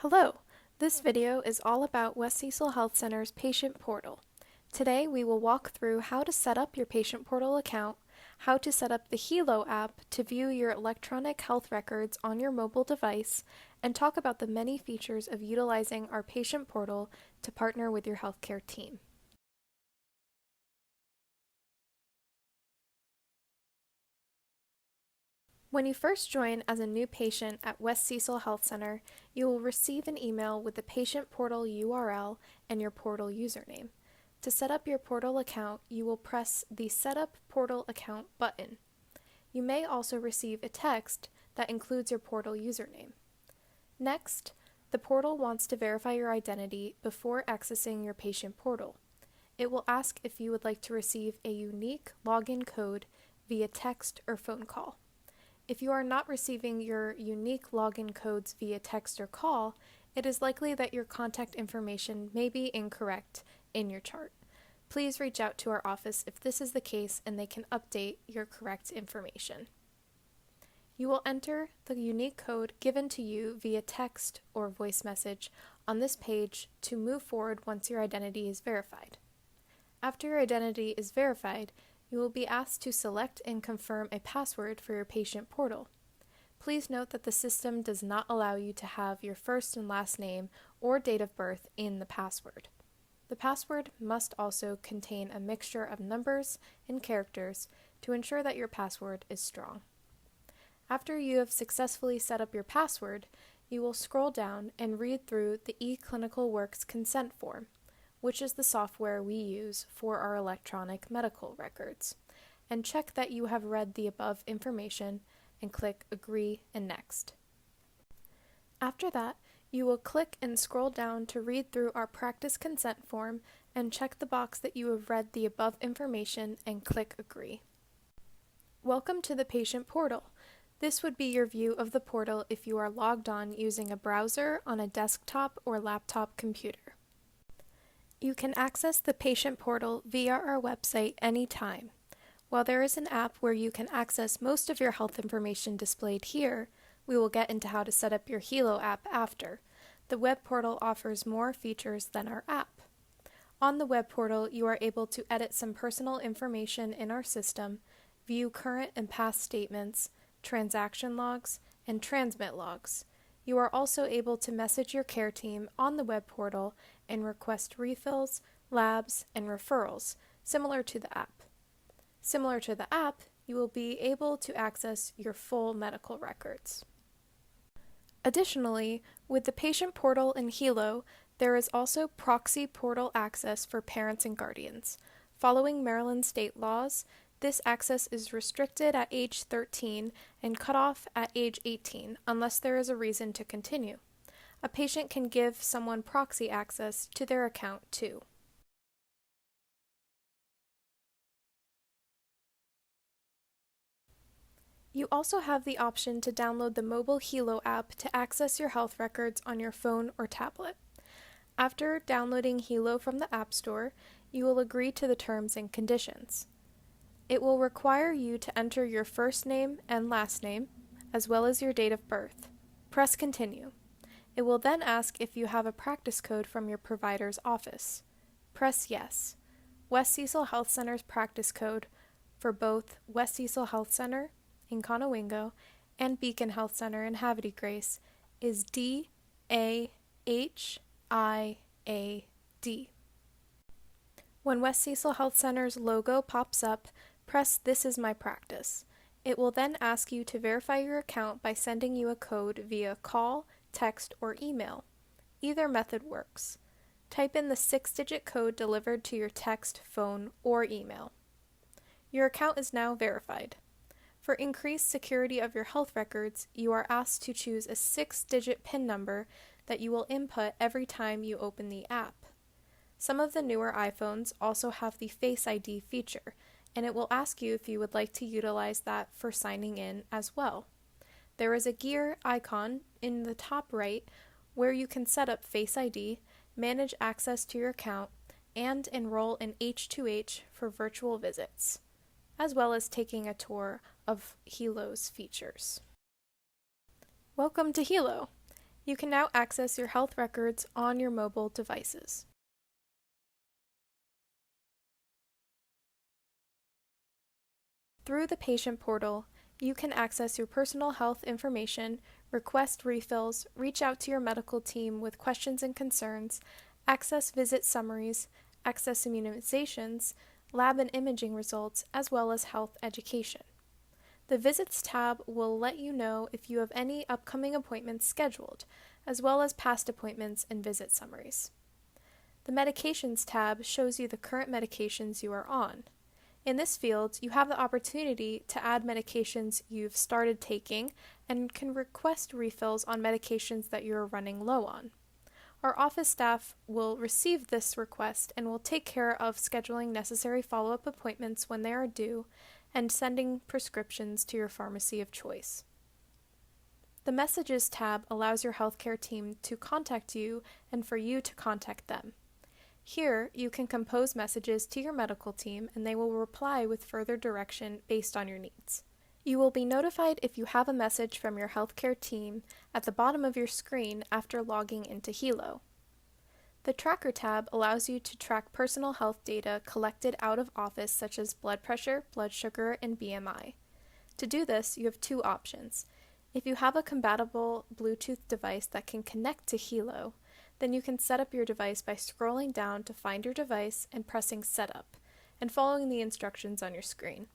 Hello! This video is all about West Cecil Health Center's Patient Portal. Today we will walk through how to set up your Patient Portal account, how to set up the Healow app to view your electronic health records on your mobile device, and talk about the many features of utilizing our Patient Portal to partner with your healthcare team. When you first join as a new patient at West Cecil Health Center, you will receive an email with the Patient Portal URL and your portal username. To set up your portal account, you will press the Set Up Portal Account button. You may also receive a text that includes your portal username. Next, the portal wants to verify your identity before accessing your Patient Portal. It will ask if you would like to receive a unique login code via text or phone call. If you are not receiving your unique login codes via text or call, it is likely that your contact information may be incorrect in your chart. Please reach out to our office if this is the case and they can update your correct information. You will enter the unique code given to you via text or voice message on this page to move forward once your identity is verified. After your identity is verified, you will be asked to select and confirm a password for your Patient Portal. Please note that the system does not allow you to have your first and last name or date of birth in the password. The password must also contain a mixture of numbers and characters to ensure that your password is strong. After you have successfully set up your password, you will scroll down and read through the eClinicalWorks consent form, which is the software we use for our electronic medical records, and check that you have read the above information and click Agree and Next. After that, you will click and scroll down to read through our practice consent form and check the box that you have read the above information and click Agree. Welcome to the Patient Portal. This would be your view of the portal if you are logged on using a browser on a desktop or laptop computer. You can access the Patient Portal via our website anytime. While there is an app where you can access most of your health information displayed here, we will get into how to set up your Healow app after. The web portal offers more features than our app. On the web portal, you are able to edit some personal information in our system, view current and past statements, transaction logs, and transmit logs. You are also able to message your care team on the web portal and request refills, labs, and referrals, similar to the app. Similar to the app, you will be able to access your full medical records. Additionally, with the Patient Portal and Healow, there is also proxy portal access for parents and guardians. Following Maryland state laws, this access is restricted at age 13 and cut off at age 18 unless there is a reason to continue. A patient can give someone proxy access to their account too. You also have the option to download the mobile Healow app to access your health records on your phone or tablet. After downloading Healow from the App Store, you will agree to the terms and conditions. It will require you to enter your first name and last name, as well as your date of birth. Press Continue. It will then ask if you have a practice code from your provider's office. Press Yes. West Cecil Health Center's practice code for both West Cecil Health Center in Conowingo and Beacon Health Center in Havre de Grace is DAHIAD. When West Cecil Health Center's logo pops up, press This is my practice. It will then ask you to verify your account by sending you a code via call, text, or email. Either method works. Type in the 6-digit code delivered to your text, phone, or email. Your account is now verified. For increased security of your health records, you are asked to choose a 6-digit PIN number that you will input every time you open the app. Some of the newer iPhones also have the Face ID feature, and it will ask you if you would like to utilize that for signing in as well. There is a gear icon in the top right where you can set up Face ID, manage access to your account, and enroll in H2H for virtual visits, as well as taking a tour of Healow's features. Welcome to Healow! You can now access your health records on your mobile devices. Through the Patient Portal, you can access your personal health information, request refills, reach out to your medical team with questions and concerns, access visit summaries, access immunizations, lab and imaging results, as well as health education. The Visits tab will let you know if you have any upcoming appointments scheduled, as well as past appointments and visit summaries. The Medications tab shows you the current medications you are on. In this field, you have the opportunity to add medications you've started taking and can request refills on medications that you are running low on. Our office staff will receive this request and will take care of scheduling necessary follow-up appointments when they are due and sending prescriptions to your pharmacy of choice. The Messages tab allows your healthcare team to contact you and for you to contact them. Here, you can compose messages to your medical team and they will reply with further direction based on your needs. You will be notified if you have a message from your healthcare team at the bottom of your screen after logging into Healow. The Tracker tab allows you to track personal health data collected out of office such as blood pressure, blood sugar, and BMI. To do this, you have two options. If you have a compatible Bluetooth device that can connect to Healow, then you can set up your device by scrolling down to find your device and pressing Setup, and following the instructions on your screen.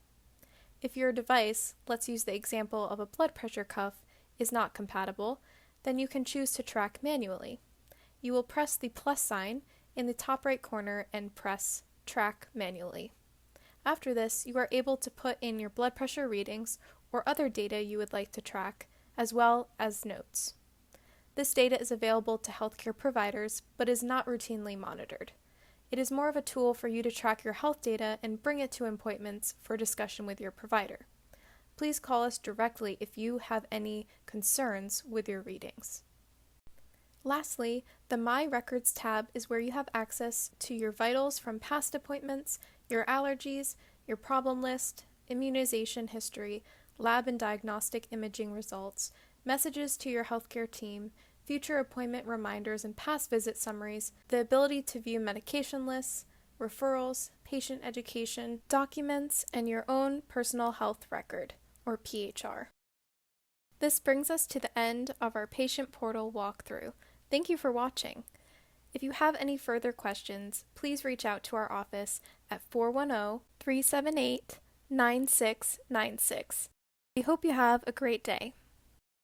If your device, let's use the example of a blood pressure cuff, is not compatible, then you can choose to track manually. You will press the plus sign in the top right corner and press Track Manually. After this, you are able to put in your blood pressure readings or other data you would like to track, as well as notes. This data is available to healthcare providers, but is not routinely monitored. It is more of a tool for you to track your health data and bring it to appointments for discussion with your provider. Please call us directly if you have any concerns with your readings. Lastly, the My Records tab is where you have access to your vitals from past appointments, your allergies, your problem list, immunization history, lab and diagnostic imaging results, messages to your healthcare team, future appointment reminders and past visit summaries, the ability to view medication lists, referrals, patient education, documents, and your own personal health record, or PHR. This brings us to the end of our Patient Portal walkthrough. Thank you for watching. If you have any further questions, please reach out to our office at 410-378-9696. We hope you have a great day.